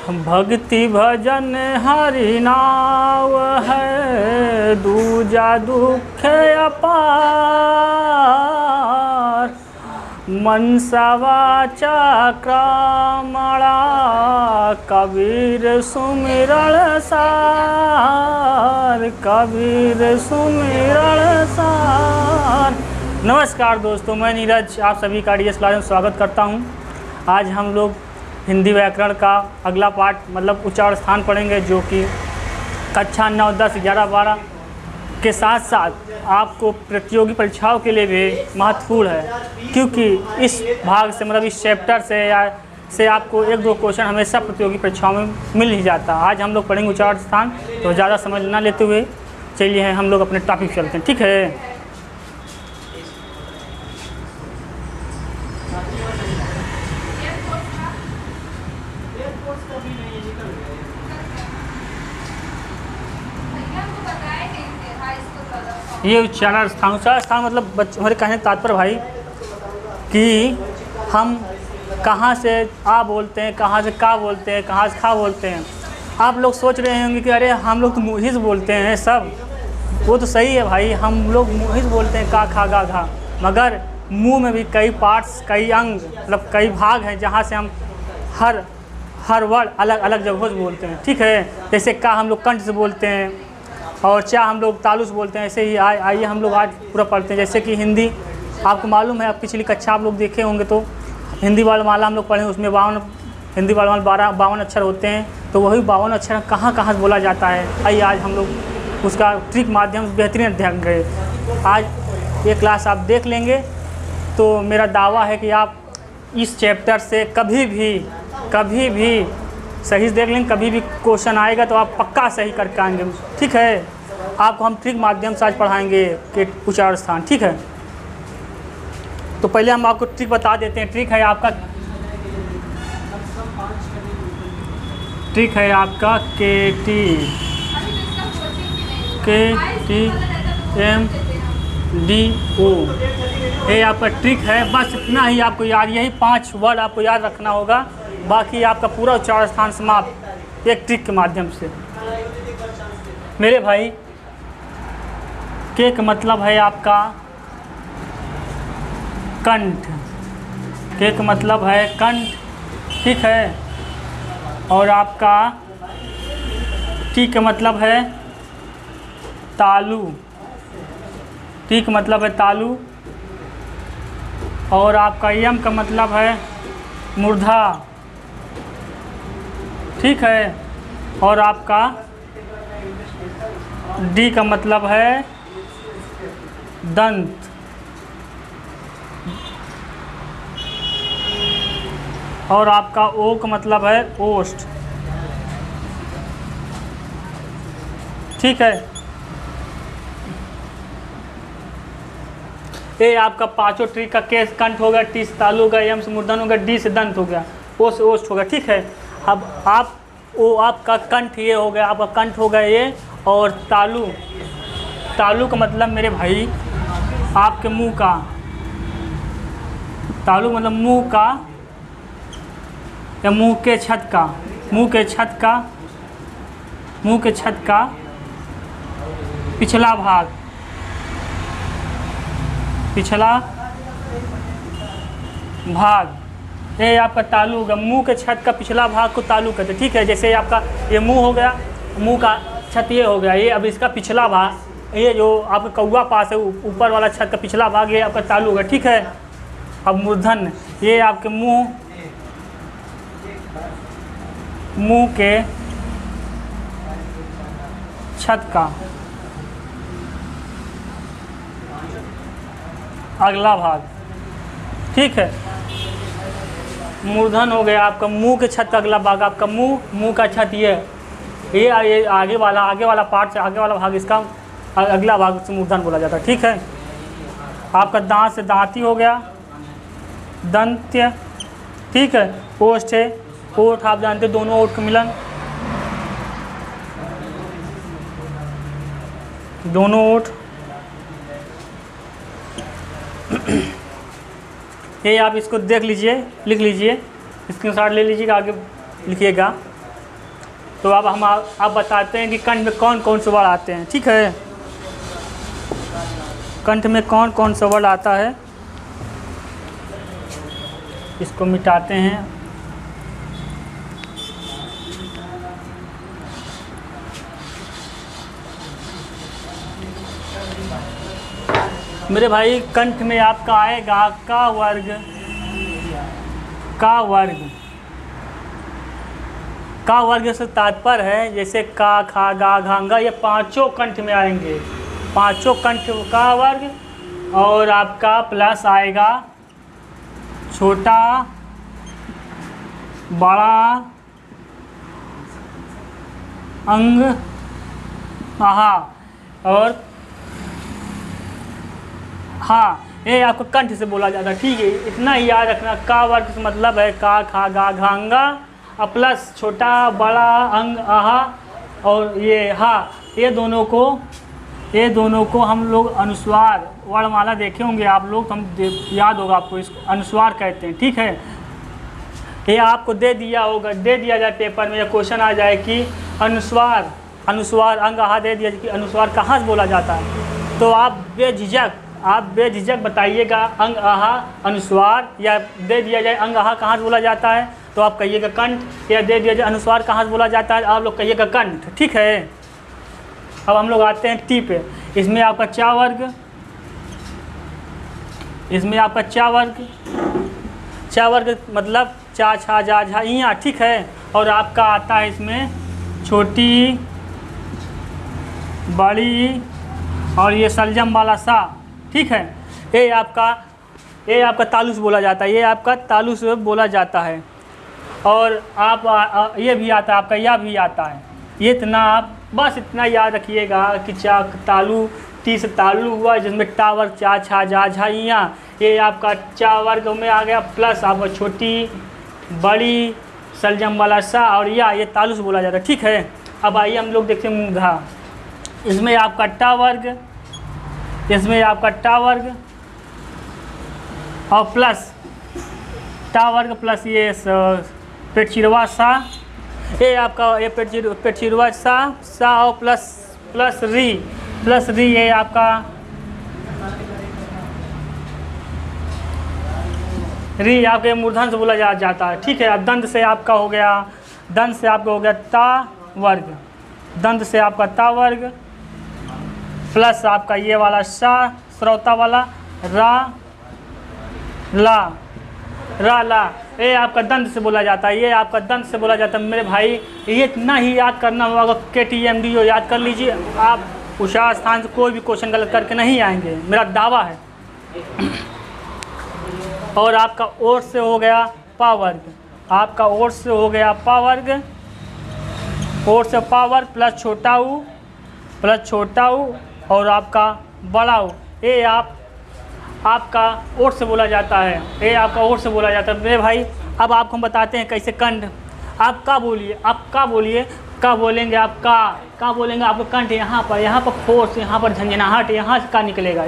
भक्ति भजन हरि नाव है, दूजा दुख अपार। मनसा वाचा क्रमणा, कबीर सुमिरण सार, कबीर सुमिरण सार। नमस्कार दोस्तों, मैं नीरज आप सभी का DS क्लास में स्वागत करता हूं। आज हम लोग हिंदी व्याकरण का अगला पार्ट मतलब उच्चारण स्थान पढ़ेंगे, जो कि कक्षा 9, 10, 11, 12 के साथ साथ आपको प्रतियोगी परीक्षाओं के लिए भी महत्वपूर्ण है, क्योंकि इस भाग से मतलब इस चैप्टर से आपको 1-2 क्वेश्चन हमेशा प्रतियोगी परीक्षाओं में मिल ही जाता है। आज हम लोग पढ़ेंगे उच्चारण स्थान, तो ज़्यादा समय ना लेते हुए चलिए हम लोग अपने टॉपिक चलते हैं, ठीक है। ये उच्चारण स्थान मतलब हमारे कहने का तात्पर्य भाई कि हम कहाँ से आ बोलते हैं, कहाँ से का बोलते हैं, कहाँ से खा बोलते हैं। आप लोग सोच रहे होंगे कि अरे हम लोग तो मुहिज बोलते हैं सब, वो तो सही है भाई, हम लोग मुहिज बोलते हैं का खा गा घा, मगर मुंह में भी कई पार्ट्स, कई अंग मतलब कई भाग हैं जहाँ से हम हर वर्ड अलग अलग जगहों से बोलते हैं, ठीक है। जैसे का हम लोग कंठ से बोलते हैं और चा हम लोग तालु से बोलते हैं। ऐसे ही आइए हम लोग आज पूरा पढ़ते हैं। जैसे कि हिंदी आपको मालूम है, आप पिछली कक्षा आप लोग देखे होंगे तो हिंदी वर्णमाला हम लोग पढ़े, उसमें 52 हिंदी वर्णमाला 52 अक्षर होते हैं। तो वही 52 अक्षर कहाँ कहाँ से बोला जाता है, आइए आज हम लोग उसका ट्रिक माध्यम से बेहतरीन अध्ययन करें। आज ये क्लास आप देख लेंगे तो मेरा दावा है कि आप इस चैप्टर से कभी भी सही से देख लेंगे, कभी भी क्वेश्चन आएगा तो आप पक्का सही करके आएंगे, ठीक है। आपको हम ट्रिक माध्यम से आज पढ़ाएंगे कि उच्चारण स्थान, ठीक है। तो पहले हम आपको ट्रिक बता देते हैं। ट्रिक है आपका KTMDO, ये आपका ट्रिक है। बस इतना ही आपको याद, यही 5 वर्ड आपको याद रखना होगा, बाकी आपका पूरा उच्चारण स्थान समाप्त एक ट्रिक के माध्यम से। मेरे भाई के का मतलब है आपका कंठ, के का मतलब है कंठ, ठीक है। और आपका टी का मतलब है तालु, टी का मतलब है तालु। और आपका यम का मतलब है मूर्धा, ठीक है। और आपका डी का मतलब है दंत, और आपका ओ का मतलब है ओष्ठ, ठीक है। ये आपका 5 ट्रिक का केस कंठ हो गया, टी से तालु हो गया, यम से मूर्धन हो गया, डी से दंत हो गया, ओ से ओष्ठ हो गया, ठीक है। अब आपका कंठ ये हो गया, आपका कंठ हो गया ये। और तालु का मतलब मेरे भाई आपके मुंह का, तालु मतलब मुंह का या मुंह के छत का पिछला भाग, ये आपका तालु होगा। मुंह के छत का पिछला भाग को तालु कहते हैं, ठीक है। जैसे आपका ये मुंह हो गया, मुंह का छत ये हो गया, ये अब इसका पिछला भाग, ये जो आपका कौवा पास है ऊपर वाला छत का पिछला भाग, ये आपका तालु होगा, ठीक है। अब मूर्धन, ये आपके मुंह के छत का अगला भाग, ठीक है। मूर्धन हो गया आपका मुंह के छत का अगला भाग, आपका मुंह का छत ये आगे वाला पार्ट से आगे वाला भाग, इसका अगला भाग से मूर्धन बोला जाता है, ठीक है। आपका दांत से दांती हो गया, दंत्य, ठीक है। ओष्ठ है, ओठ आप जानते हैं, दोनों ओठ का मिलन, दोनों ओठ। ये आप इसको देख लीजिए, लिख लीजिए, स्क्रीनशॉट ले लीजिएगा, आगे लिखिएगा। तो अब हम आप बताते हैं कि कंठ में कौन कौन से वर्ड आते हैं। ठीक है, कंठ में कौन कौन सा वर्ड आता है, इसको मिटाते हैं। मेरे भाई कंठ में आपका आएगा का वर्ग, का वर्ग। का वर्ग से तात्पर्य है जैसे का, खा, गा, घांगा, ये पांचों कंठ में आएंगे, पांचों कंठ का वर्ग। और आपका प्लस आएगा छोटा, बड़ा, अंग, आहा और हाँ, ये आपको कंठ से बोला जाता है। ठीक है, इतना ही याद रखना। का वर्ग से मतलब है का, खा, गा, घांगा और प्लस छोटा, बड़ा, अंग, आहा और ये हा। ये दोनों को हम लोग अनुस्वार वर्णमाला देखे होंगे आप लोग, तो हम याद होगा आपको, इसको अनुस्वार कहते हैं। ठीक है, ये आपको दे दिया होगा, दे दिया जाए पेपर में या क्वेश्चन आ जाए कि अनुस्वार अंग आहा दे दिया कि अनुस्वार कहाँ से बोला जाता है, तो आप बेझिझक बताइएगा अंग आहा अनुस्वार, या दे दिया जाए अंग आहा कहाँ से बोला जाता है तो आप कहिएगा कंठ, या दे दिया जाए अनुस्वार कहाँ से बोला जाता है आप लोग कहिएगा कंठ। ठीक है, अब हम लोग आते हैं टी पे। इसमें आपका चा वर्ग, चा वर्ग मतलब चा, छा, जा, झा, इया। ठीक है, और आपका आता है इसमें छोटी, बड़ी और ये सलजम वाला सा। ठीक है, ये आपका तालु से बोला जाता है, ये आपका तालु से बोला जाता है। और आप ये भी आता है आपका, यह भी आता है। ये इतना आप बस इतना याद रखिएगा कि चा तालु, टी से तालु हुआ जिसमें टा वर्ग चा, छा, जा, झा, इया। ये आपका चा वर्ग में आ गया, प्लस आपका छोटी, बड़ी, सलजम वाला सा और या, ये तालु से बोला जाता है। ठीक है, अब आइए हम लोग देखते हैं मूंघा। इसमें आपका टा वर्ग, और प्लस टा वर्ग प्लस ये पेटचिरवा सा, ये आपका ये पेटचिरवा सा और प्लस री, ये आपका री आपके मूर्धन से बोला जाता है। ठीक है, अब दंत से आपका हो गया ता वर्ग, दंत से आपका ता वर्ग प्लस आपका ये वाला सा श्रोता वाला रा ला, ये आपका दंत से बोला जाता है, ये आपका दंत से बोला जाता है। मेरे भाई ये इतना ही याद करना होगा, KTMDO याद कर लीजिए आप, उषा स्थान से कोई भी क्वेश्चन गलत करके नहीं आएंगे, मेरा दावा है। और आपका ओर से हो गया पा वर्ग, आपका ओर से हो गया पा वर्ग, ओर से पा वर्ग प्लस छोटा ऊ और आपका बड़ा ऊ, ये आपका ओर से बोला जाता है, ये आपका ओर से बोला जाता है। मेरे भाई अब आपको हम बताते हैं कैसे कंठ। आप का बोलिए, का बोलेंगे, आप का बोलेंगे, आपका कंठ यहाँ पर फोर्स, यहाँ पर झंझनाहट, यहाँ से का निकलेगा,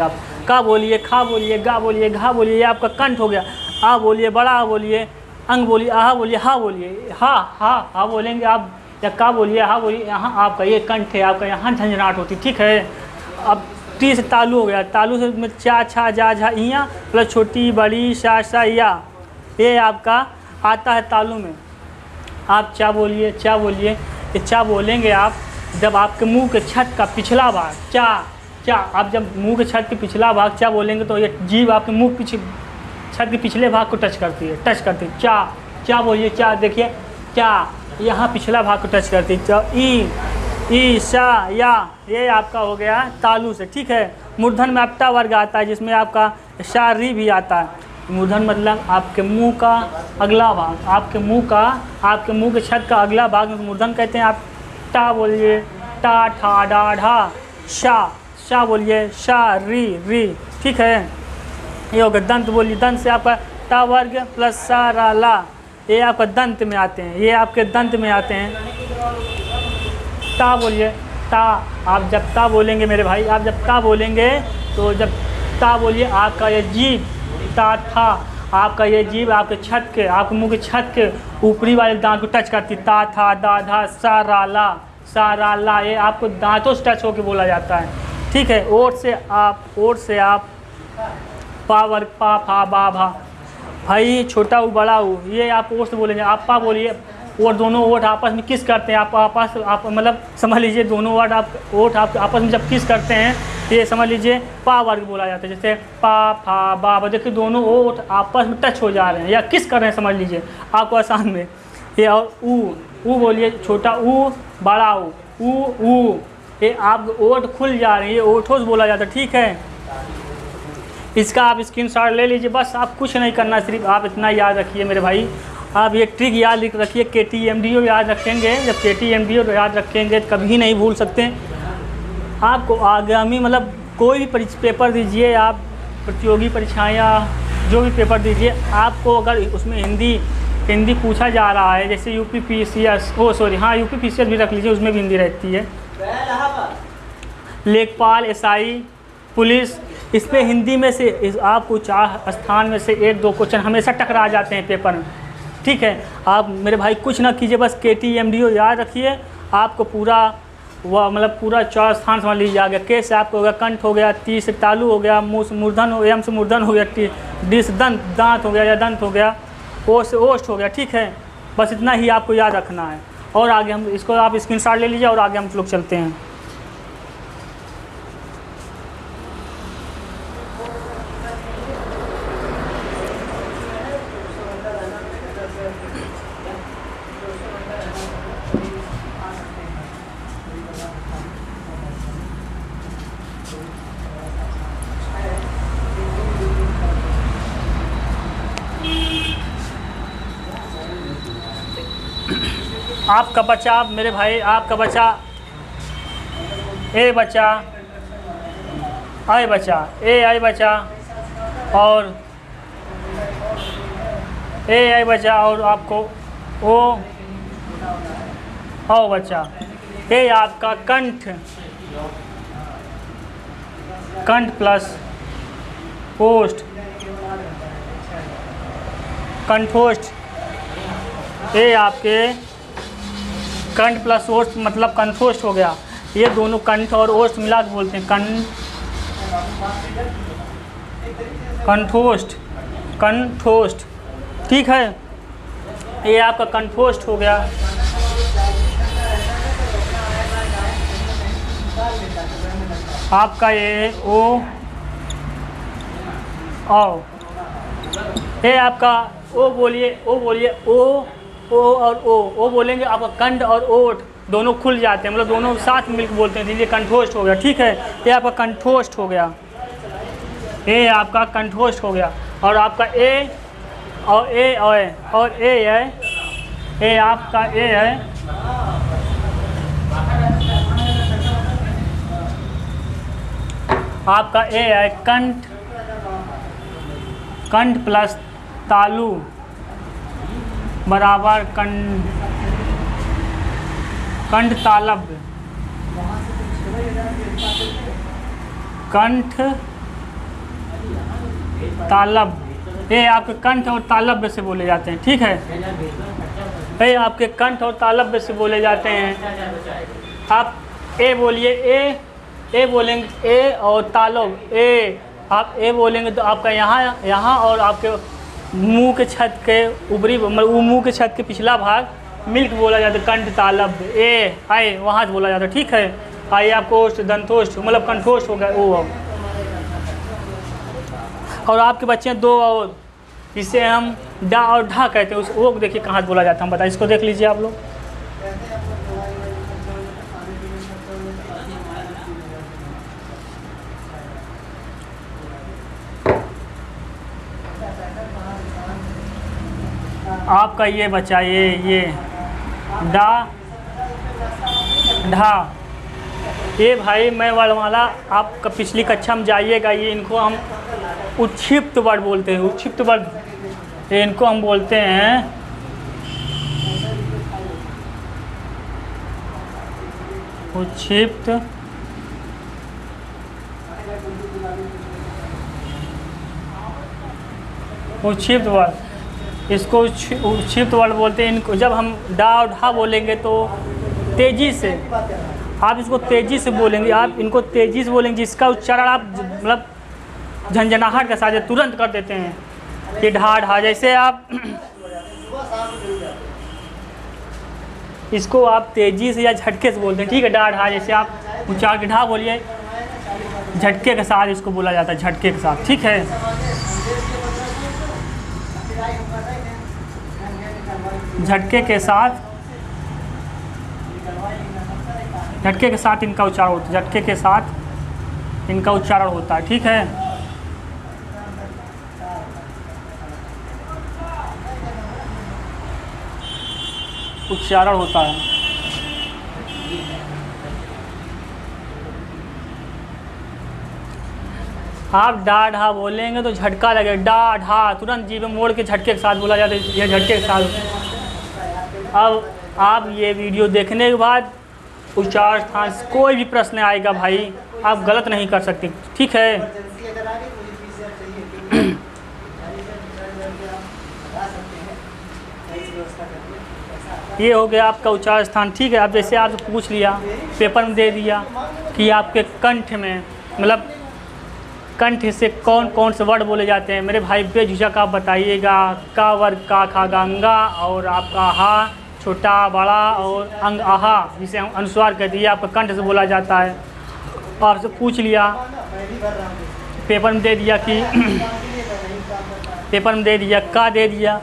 आप का बोलिए, खा बोलिए, गा बोलिए, घा बोलिए, ये आपका कंठ हो गया। आ बोलिए, बड़ा बोलिए, अंग बोलिए, आहा बोलिए, हा बोलिए, हा बोलेंगे आप, या का बोलिए, हा बोलिए, यहाँ आपका ये कंठ है, आपका यहाँ झंझनाहट होती। ठीक है, अब टी से तालु हो गया, तालु से में चा, छा, जा, झा, इया प्लस छोटी, बड़ी, सा, या, ये आपका आता है तालु में। आप चा बोलिए, ये चा बोलेंगे आप जब आपके मुंह के छत का पिछला भाग चा, आप जब मुंह के छत के पिछला भाग चा बोलेंगे तो ये जीभ आपके मुंह छत के पिछले भाग को टच करती है, चा बोलिए, चा देखिए, चा यहाँ पिछला भाग को टच करती है, ई सा, या, ये आपका हो गया तालु से। ठीक है, मूर्धन में अपटा वर्ग आता है जिसमें आपका शा री भी आता है। मूर्धन मतलब आपके मुंह का अगला भाग, आपके मुंह के छत का अगला भाग मूर्धन कहते हैं। आप टा बोलिए, टा, ठा, डा, ढा, शा बोलिए, शा, री। ठीक है, ये हो गया दंत बोलिए, दंत से आपका टा वर्ग प्लस सा, रा, ला, ये आपका दंत में आते हैं, ये आपके दंत में आते हैं। ता बोलिए, ता, आप जब ता बोलेंगे मेरे भाई, आप जब ता बोलेंगे तो जब ता बोलिए आपका ये जीभ ता, था आपका ये जीभ आपके छत के, आपके मुंह के छत के ऊपरी वाले दांत को टच करती। ता था दा धा सा रा ला, ये आपको दांतों से टच होकर बोला जाता है। ठीक है। ओठ से आप पा वर्ग पा फा बा भा, भाई छोटा ऊ बड़ा ऊ, ये आप ओठ से बोलेंगे। आप पा बोलिए, और दोनों ओठ आपस में किस करते हैं, आप मतलब समझ लीजिए दोनों ओठ आप आपस में जब किस करते हैं तो ये समझ लीजिए पा वर्ग बोला जाता है। जैसे पा फा बा भा, देखिए दोनों ओठ आपस में टच हो जा रहे हैं या किस कर रहे हैं, समझ लीजिए आपको आसान में। ये और ऊ बोलिए, छोटा ऊ बड़ा ऊ, ये आप ओठ खुल जा रहे हैं, ये ओठों से बोला जाता है। ठीक है। इसका आप स्क्रीनशॉट ले लीजिए, बस आप कुछ नहीं करना, सिर्फ आप इतना याद रखिए मेरे भाई, आप ये ट्रिक याद रखिए। KTMDO याद रखेंगे, जब KTMDO याद रखेंगे कभी नहीं भूल सकते। आपको आगामी मतलब कोई भी पेपर दीजिए आप, प्रतियोगी परीक्षाएँ या जो भी पेपर दीजिए, आपको अगर उसमें हिंदी पूछा जा रहा है, जैसे UPPCS UPPCS भी रख लीजिए, उसमें भी हिंदी रहती है। लेखपाल, SI, पुलिस, इसमें हिंदी में से आपको 4 स्थान में से 1-2 क्वेश्चन हमेशा टकरा जाते हैं पेपर में। ठीक है। आप मेरे भाई कुछ ना कीजिए, बस KTMDO याद रखिए, आपको पूरा वह मतलब पूरा 4 स्थान समझ लीजिए आ गया। के से आपको हो गया कंठ हो गया, ती से तालु हो गया, मुँह से मूर्धन हो गया, एम से मूर्धन हो गया, डी से दांत हो गया या दंत हो गया, ओ से ओष्ठ हो गया। ठीक है। बस इतना ही आपको याद रखना है, और आगे हम इसको आप स्क्रीनशॉट ले लीजिए और आगे हम लोग चलते हैं। आपका बच्चा, मेरे भाई आपका बच्चा ए बच्चा, आई बच्चा, ए आई बच्चा और ए आई बच्चा, और आपको ओ बच्चा। ये आपका कंठ प्लस ओष्ठ, कंठोष्ठ, ये आपके कंठ प्लस ओष्ठ मतलब कंठोष्ठ हो गया। ये दोनों कंठ और ओष्ठ मिला के बोलते हैं कंठोष्ठ। ठीक है। ये आपका कंठोष्ठ हो गया। आपका ये ओ ये आपका ओ बोलिए ओ और ओ बोलेंगे, आपका कंठ और ओठ दोनों खुल जाते हैं, मतलब दोनों साथ मिलकर बोलते हैं, इसलिए कंठोष्ठ हो गया। ठीक है। ये आपका कंठोष्ठ हो गया, ये आपका कंठोष्ठ हो गया। और आपका ए है, आपका ए है, आपका ए है कंठ प्लस तालु बराबर कंठ तालब, कंठ तालब। ये आपके कंठ और तालब से बोले जाते हैं। ठीक है। ये आपके कंठ और तालब से बोले जाते हैं। आप ए बोलिए, ए बोलेंगे ए और तालब, ए आप ए बोलेंगे तो आपका यहाँ और आपके मुंह के छत के ऊपरी मतलब मुंह के छत के पिछला भाग मिल्क बोला जाता है, कंठ तालब। ए आए वहाँ से बोला जाता है। ठीक है। आइए आपको ओष्ठ दंतोष्ठ मतलब कंठोष्ठ हो गया ओ। और आपके बच्चे हैं 2 और, इसे हम डा और ढा कहते हैं। उस ओ को देखिए कहाँ से बोला जाता है, हम बताएं, इसको देख लीजिए आप लोग। आपका ये बच्चा ये डा ढा, ये भाई मैं वर्णमाला आपका पिछली कक्षा में जाइएगा, ये इनको हम उच्छिप्त वर्ड बोलते हैं। उच्छिप्त वर्ड इनको हम बोलते हैं उच्छिप्त उक्षिप्त वर्ड, इसको उक्षिप्त वर्ड बोलते हैं। इनको जब हम डा और ढा बोलेंगे तो तेज़ी से, आप इसको तेज़ी से बोलेंगे, आप इनको तेज़ी से बोलेंगे, जिसका उच्चारण आप मतलब झंझनाहट के साथ तुरंत कर देते हैं। ये ढा ढा, जैसे आप इसको आप तेज़ी से या झटके से बोलते हैं, ठीक है। डा ढा, जैसे आप उच्चारण के ढा बोलिए, झटके के साथ इसको बोला जाता है, झटके के साथ, ठीक है। झटके के साथ, झटके के साथ इनका उच्चारण होता है, झटके के साथ इनका उच्चारण होता है, ठीक है। उच्चारण होता है। आप डा ढा बोलेंगे तो झटका लगे, डा ढा तुरंत जीभ में मोड़ के झटके के साथ बोला जाता है, यह झटके के साथ। अब आप ये वीडियो देखने के बाद उच्चारण स्थान से कोई भी प्रश्न आएगा भाई, आप गलत नहीं कर सकते, ठीक है। ये हो गया आपका उच्चारण स्थान, ठीक है। अब जैसे आपसे पूछ लिया, पेपर में दे दिया कि आपके कंठ में, मतलब कंठ से कौन कौन से वर्ड बोले जाते हैं, मेरे भाई बेझिझक आप बताइएगा। का वर्ग का, खा गंगा, और आपका हा छोटा बड़ा, और अंग आहा, जिसे हम अनुस्वार कहते हैं, आपका कंठ से बोला जाता है। आपसे पूछ लिया, पेपर में दे दिया कि पेपर में दे दिया का, दे दिया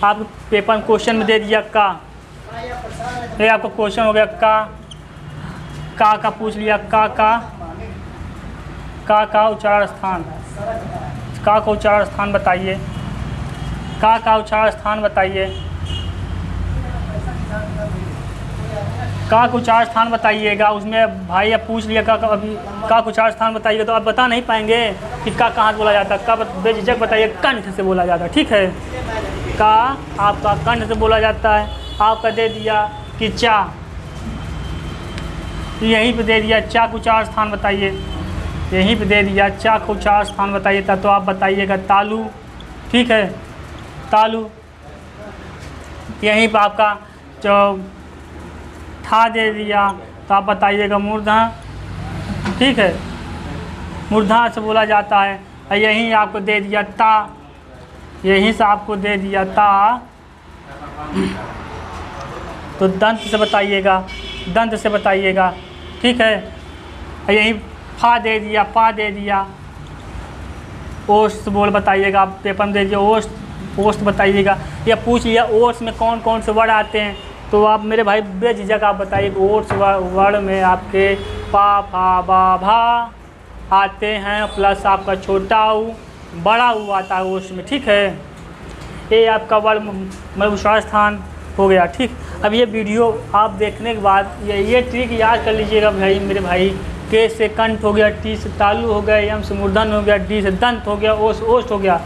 आप पेपर में क्वेश्चन में दे दिया का, ये आपका क्वेश्चन हो गया का पूछ लिया, का उच्चारण स्थान, का उच्चारण स्थान बताइए, का उच्चारण स्थान बताइए, का उच्चारण स्थान बताइएगा। उसमें भाई अब पूछ लिया अभी का उच्चारण स्थान बताइएगा, तो आप बता नहीं पाएंगे कि का कहाँ से बोला जाता है। का बेझिझक बताइए, कंठ से बोला जाता है, ठीक है। का आपका कंठ से बोला जाता है। आपका दे दिया कि चा, यहीं पे दे दिया चा का उच्चारण स्थान बताइए, यहीं पे दे दिया चा का उच्चारण स्थान बताइए, तो आप बताइएगा तालु, ठीक है, तालु। यहीं पे आपका जो था दे दिया, तो आप बताइएगा मूर्धा, ठीक है, मूर्धा से बोला जाता है। और यहीं आपको दे दिया ता, यहीं से आपको दे दिया ता, तो दंत से बताइएगा, दंत से बताइएगा, ठीक है। और यहीं फा दे दिया, पा दे दिया, ओष्ठ बोल बताइएगा, आप पेपर में दे दिया ओष्ठ बताइएगा। या पूछ लिया ओष्ठ में कौन कौन से वर्ड आते हैं, तो आप मेरे भाई बेझिझक आप बताइए, ओष्ठ वर्ड में आपके पा फा बा भा आते हैं, प्लस आपका छोटा ऊ बड़ा ऊ आता है ओष्ठ में, ठीक है। ये आपका वर्ड मतलब उच्चारण स्थान हो गया, ठीक। अब ये वीडियो आप देखने के बाद ये ट्रिक याद कर लीजिएगा भाई मेरे भाई। के से कंठ हो गया, टी से तालु हो गया, एम से मूर्धन हो गया, डी से दंत हो गया, ओ से ओष्ठ हो गया।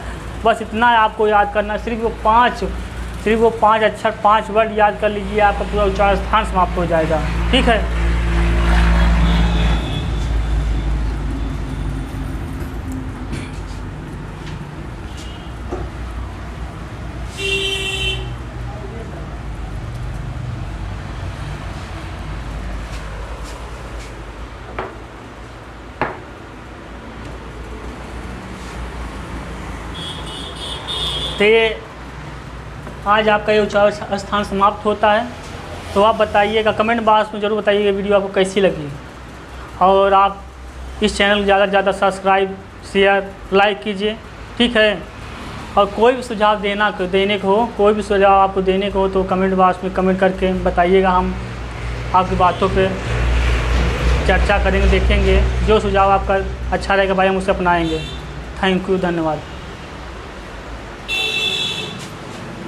बस इतना आपको याद करना, सिर्फ वो पाँच अक्षर 5 वर्ड याद कर लीजिए, आपका पूरा उच्चारण स्थान समाप्त हो जाएगा, ठीक है। तो ये आज आपका ये उच्चारण स्थान समाप्त होता है। तो आप बताइएगा, कमेंट बॉक्स में ज़रूर बताइएगा वीडियो आपको कैसी लगी, और आप इस चैनल को ज़्यादा से ज़्यादा सब्सक्राइब शेयर लाइक कीजिए, ठीक है। और कोई भी सुझाव देने को हो, कोई भी सुझाव आपको देने को हो तो कमेंट बॉक्स में कमेंट करके बताइएगा, हम आपकी बातों पे चर्चा करेंगे, देखेंगे जो सुझाव आपका अच्छा रहेगा भाई हम उसे अपनाएंगे। थैंक यू, धन्यवाद।